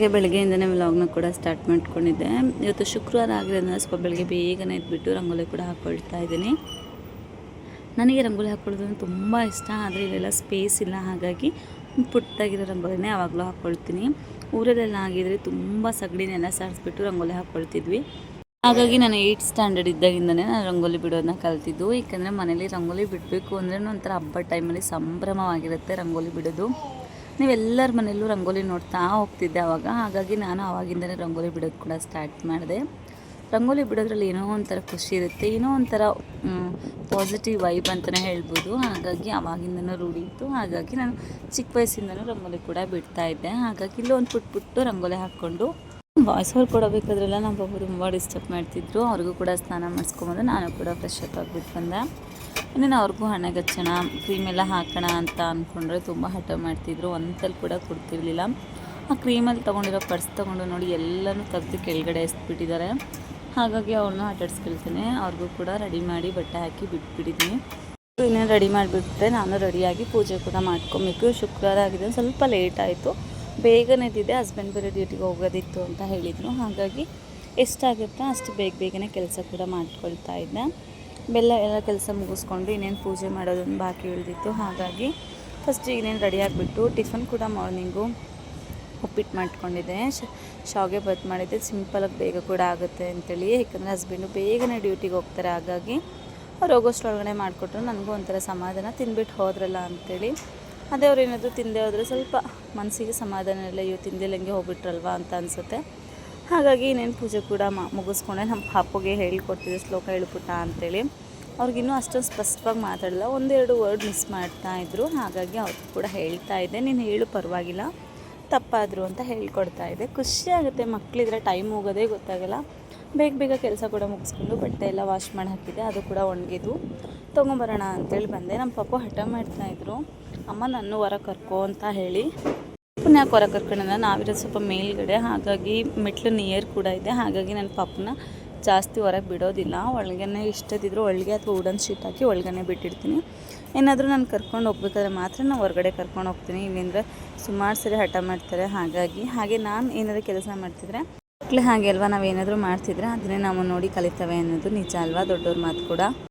ಬೆಳಗ್ಗೆಯಿಂದನೇ ವ್ಲಾಗ್ನ ಕೂಡ ಸ್ಟಾರ್ಟ್ ಮಾಡ್ಕೊಂಡಿದ್ದೆ. ಇವತ್ತು ಶುಕ್ರವಾರ ಆಗಿರೋದ್ರಿಂದ ಸ್ವಲ್ಪ ಬೆಳಗ್ಗೆ ಬೇಗನೆ ಎದ್ಬಿಟ್ಟು ರಂಗೋಲಿ ಕೂಡ ಹಾಕ್ಕೊಳ್ತಾ ಇದ್ದೀನಿ. ನನಗೆ ರಂಗೋಲಿ ಹಾಕ್ಕೊಳ್ಳೋದು ತುಂಬ ಇಷ್ಟ, ಆದರೆ ಇಲ್ಲೆಲ್ಲ ಸ್ಪೇಸ್ ಇಲ್ಲ, ಹಾಗಾಗಿ ಪುಟ್ಟದಾಗಿರೋ ರಂಗೋಲಿನೇ ಯಾವಾಗಲೂ ಹಾಕ್ಕೊಳ್ತೀನಿ. ಊರಲ್ಲೆಲ್ಲ ಆಗಿದ್ರೆ ತುಂಬ ಸಗಡಿನೆಲ್ಲ ಸಾರಿಸ್ಬಿಟ್ಟು ರಂಗೋಲಿ ಹಾಕ್ಕೊಳ್ತಿದ್ವಿ. ಹಾಗಾಗಿ ನಾನು 8th ಸ್ಟ್ಯಾಂಡರ್ಡ್ ಇದ್ದಾಗಿಂದನೇ ನಾನು ರಂಗೋಲಿ ಬಿಡೋದನ್ನ ಕಲ್ತಿದ್ದು. ಏಕೆಂದರೆ ಮನೇಲಿ ರಂಗೋಲಿ ಬಿಡಬೇಕು ಅಂದ್ರೆ ಒಂಥರ ಹಬ್ಬದ ಟೈಮಲ್ಲಿ ಸಂಭ್ರಮವಾಗಿರುತ್ತೆ ರಂಗೋಲಿ ಬಿಡೋದು. ನೀವೆಲ್ಲರ ಮನೆಯಲ್ಲೂ ರಂಗೋಲಿ ನೋಡ್ತಾ ಹೋಗ್ತಿದ್ದೆ ಆವಾಗ, ಹಾಗಾಗಿ ನಾನು ಆವಾಗಿಂದನೇ ರಂಗೋಲಿ ಬಿಡೋದು ಕೂಡ ಸ್ಟಾರ್ಟ್ ಮಾಡಿದೆ. ರಂಗೋಲಿ ಬಿಡೋದ್ರಲ್ಲಿ ಏನೋ ಒಂಥರ ಖುಷಿ ಇರುತ್ತೆ, ಏನೋ ಒಂಥರ ಪಾಸಿಟಿವ್ ವೈಬ್ ಅಂತಲೇ ಹೇಳ್ಬೋದು. ಹಾಗಾಗಿ ಆವಾಗಿಂದನೂ ರೂಢಿ ಇತ್ತು. ಹಾಗಾಗಿ ನಾನು ಚಿಕ್ಕ ವಯಸ್ಸಿಂದನೂ ರಂಗೋಲಿ ಕೂಡ ಬಿಡ್ತಾಯಿದ್ದೆ. ಹಾಗಾಗಿ ಇಲ್ಲೊಂದು ಪುಟ್ಟು ರಂಗೋಲಿ ಹಾಕ್ಕೊಂಡು ವಾಯ್ಸ್ ಓವರ್ ಕೊಡಬೇಕಾದ್ರೆಲ್ಲ ನಮ್ಮ ಪಾಪ ತುಂಬ ಡಿಸ್ಟರ್ಬ್ ಮಾಡ್ತಿದ್ರು. ಅವ್ರಿಗೂ ಕೂಡ ಸ್ನಾನ ಮಾಡಿಸ್ಕೊಂಬಂದು ನಾನು ಕೂಡ ಫ್ರೆಶ್ ಅಪ್ ಆಗಿಬಿಟ್ಟು ಬಂದೆ. ಇನ್ನೇನು ಅವ್ರಿಗೂ ಹಣೆಗೆ ಹಚ್ಚೋಣ, ಕ್ರೀಮೆಲ್ಲ ಹಾಕೋಣ ಅಂತ ಅಂದ್ಕೊಂಡ್ರೆ ತುಂಬ ಹಠ ಮಾಡ್ತಿದ್ರು. ಒಂದ್ಸಲ ಕೂಡ ಕೊಡ್ತಿರ್ಲಿಲ್ಲ. ಆ ಕ್ರೀಮಲ್ಲಿ ತೊಗೊಂಡಿರೋ ಪರ್ಸ್ ತೊಗೊಂಡು ನೋಡಿ ಎಲ್ಲನೂ ತೆಗೆದು ಕೆಳಗಡೆ ಎಸ್ಬಿಟ್ಟಿದ್ದಾರೆ. ಹಾಗಾಗಿ ಅವ್ರನ್ನ ಆಟಾಡ್ಸ್ಕೊಳ್ತೇನೆ. ಅವ್ರಿಗೂ ಕೂಡ ರೆಡಿ ಮಾಡಿ ಬಟ್ಟೆ ಹಾಕಿ ಬಿಟ್ಬಿಟ್ಟಿದ್ದೀನಿ. ಇನ್ನೇನು ರೆಡಿ ಮಾಡಿಬಿಟ್ರೆ ನಾನು ರೆಡಿಯಾಗಿ ಪೂಜೆ ಕೂಡ ಮಾಡ್ಕೊಬೇಕು. ಶುಕ್ರವಾರ ಆಗಿದೆ, ಸ್ವಲ್ಪ ಲೇಟ್ ಆಯಿತು. ಬೇಗನೆ ಎದ್ದಿದ್ದೆ, ಹಸ್ಬೆಂಡ್ ಬೇರೆ ಡ್ಯೂಟಿಗೆ ಹೋಗೋದಿತ್ತು ಅಂತ ಹೇಳಿದರು. ಹಾಗಾಗಿ ಎಷ್ಟಾಗುತ್ತೋ ಅಷ್ಟು ಬೇಗನೆ ಕೆಲಸ ಕೂಡ ಮಾಡ್ಕೊಳ್ತಾ ಇದ್ದೆ. ಎಲ್ಲ ಕೆಲಸ ಮುಗಿಸ್ಕೊಂಡು ಇನ್ನೇನು ಪೂಜೆ ಮಾಡೋದನ್ನು ಬಾಕಿ ಉಳಿದಿತ್ತು. ಹಾಗಾಗಿ ಫಸ್ಟ್ ಇನ್ನೇನು ರೆಡಿ ಆಗಿಬಿಟ್ಟು ಟಿಫನ್ ಕೂಡ ಮಾರ್ನಿಂಗು ಉಪ್ಪಿಟ್ಟು ಮಾಡ್ಕೊಂಡಿದ್ದೆ, ಶಾವಿಗೆ ಬಾತ್ ಮಾಡಿದ್ದೆ. ಸಿಂಪಲಾಗಿ ಬೇಗ ಕೂಡ ಆಗುತ್ತೆ ಅಂತೇಳಿ, ಯಾಕಂದರೆ ಹಸ್ಬೆಂಡು ಬೇಗನೆ ಡ್ಯೂಟಿಗೆ ಹೋಗ್ತಾರೆ. ಹಾಗಾಗಿ ಅವ್ರು ಹೋಗೋಷ್ಟರೊಳಗಡೆ ಮಾಡಿಕೊಟ್ರು. ನನಗೂ ಒಂಥರ ಸಮಾಧಾನ, ತಿಂದ್ಬಿಟ್ಟು ಹೋದ್ರಲ್ಲ ಅಂಥೇಳಿ. ಅದೇ ಅವ್ರು ಏನಾದರೂ ತಿಂದೇ ಹೋದರೆ ಸ್ವಲ್ಪ ಮನಸ್ಸಿಗೆ ಸಮಾಧಾನ ಇಲ್ಲ, ಅಯ್ಯೋ ತಿಂದಿಲ್ಲಂಗೆ ಹೋಗ್ಬಿಟ್ರಲ್ವ ಅಂತ ಅನಿಸುತ್ತೆ. ಹಾಗಾಗಿ ಇನ್ನೇನು ಪೂಜೆ ಕೂಡ ಮುಗಿಸ್ಕೊಂಡೆ. ನಮ್ಮ ಪಾಪುಗೆ ಹೇಳ್ಕೊಡ್ತಿದ್ದೆ ಶ್ಲೋಕ ಹೇಳ್ಬಿಟ್ಟ ಅಂಥೇಳಿ. ಅವ್ರಿಗಿನ್ನೂ ಅಷ್ಟೊಂದು ಸ್ಪಷ್ಟವಾಗಿ ಮಾತಾಡಲ್ಲ, ಒಂದೆರಡು ವರ್ಡ್ ಮಿಸ್ ಮಾಡ್ತಾಯಿದ್ರು. ಹಾಗಾಗಿ ಅವ್ರಿಗೂ ಕೂಡ ಹೇಳ್ತಾ ಇದ್ದೆ, ನೀನು ಹೇಳು ಪರವಾಗಿಲ್ಲ, ತಪ್ಪಾದರು ಅಂತ ಹೇಳ್ಕೊಡ್ತಾಯಿದ್ದೆ. ಖುಷಿಯಾಗುತ್ತೆ, ಮಕ್ಕಳಿದ್ರೆ ಟೈಮ್ ಹೋಗೋದೇ ಗೊತ್ತಾಗಲ್ಲ. ಬೇಗ ಕೆಲಸ ಕೂಡ ಮುಗಿಸ್ಕೊಂಡು ಬಟ್ಟೆ ಎಲ್ಲ ವಾಶ್ ಮಾಡಿ ಹಾಕಿದ್ದೆ, ಅದು ಕೂಡ ಒಣಗಿದ್ದು ತೊಗೊಂಬರೋಣ ಅಂತೇಳಿ ಬಂದೆ. ನಮ್ಮ ಪಾಪು ಹಠ ಮಾಡ್ತಾಯಿದ್ರು, ಅಮ್ಮ ನನ್ನ ಹೊರ ಕರ್ಕೊ ಅಂತ ಹೇಳಿ. ಯಾಕೆ ಹೊರ ಕರ್ಕೊಳ್ಳೋಣ, ನಾವಿರೋದು ಸ್ವಲ್ಪ ಮೇಲ್ಗಡೆ, ಹಾಗಾಗಿ ಮೆಟ್ಲು ನಿಯರ್ ಕೂಡ ಇದೆ. ಹಾಗಾಗಿ ನನ್ನ ಪಾಪನ ಜಾಸ್ತಿ ಹೊರಗೆ ಬಿಡೋದಿಲ್ಲ. ಒಳಗೇ ಇಷ್ಟದಿದ್ರು ಒಳಗೆ ಅಥವಾ ವುಡನ್ ಶೀಟ್ ಹಾಕಿ ಒಳಗೇ ಬಿಟ್ಟಿರ್ತೀನಿ. ಏನಾದರೂ ನಾನು ಕರ್ಕೊಂಡು ಹೋಗ್ಬೇಕಾದ್ರೆ ಮಾತ್ರ ನಾನು ಹೊರಗಡೆ ಕರ್ಕೊಂಡು ಹೋಗ್ತೀನಿ, ಇಲ್ಲಿಂದರೆ ಸುಮಾರು ಸರಿ ಹಠ ಮಾಡ್ತಾರೆ. ಹಾಗೆ ನಾನು ಏನಾದರೂ ಕೆಲಸ ಮಾಡ್ತಿದ್ರೆ ಮಕ್ಕಳು ಹಾಗೆ ಅಲ್ವಾ, ನಾವೇನಾದರೂ ಮಾಡ್ತಿದ್ರೆ ಅದನ್ನೇ ನಾವು ನೋಡಿ ಕಲಿತವೆ ಅನ್ನೋದು ನಿಜ ಅಲ್ವಾ, ದೊಡ್ಡವ್ರ ಮಾತು ಕೂಡ.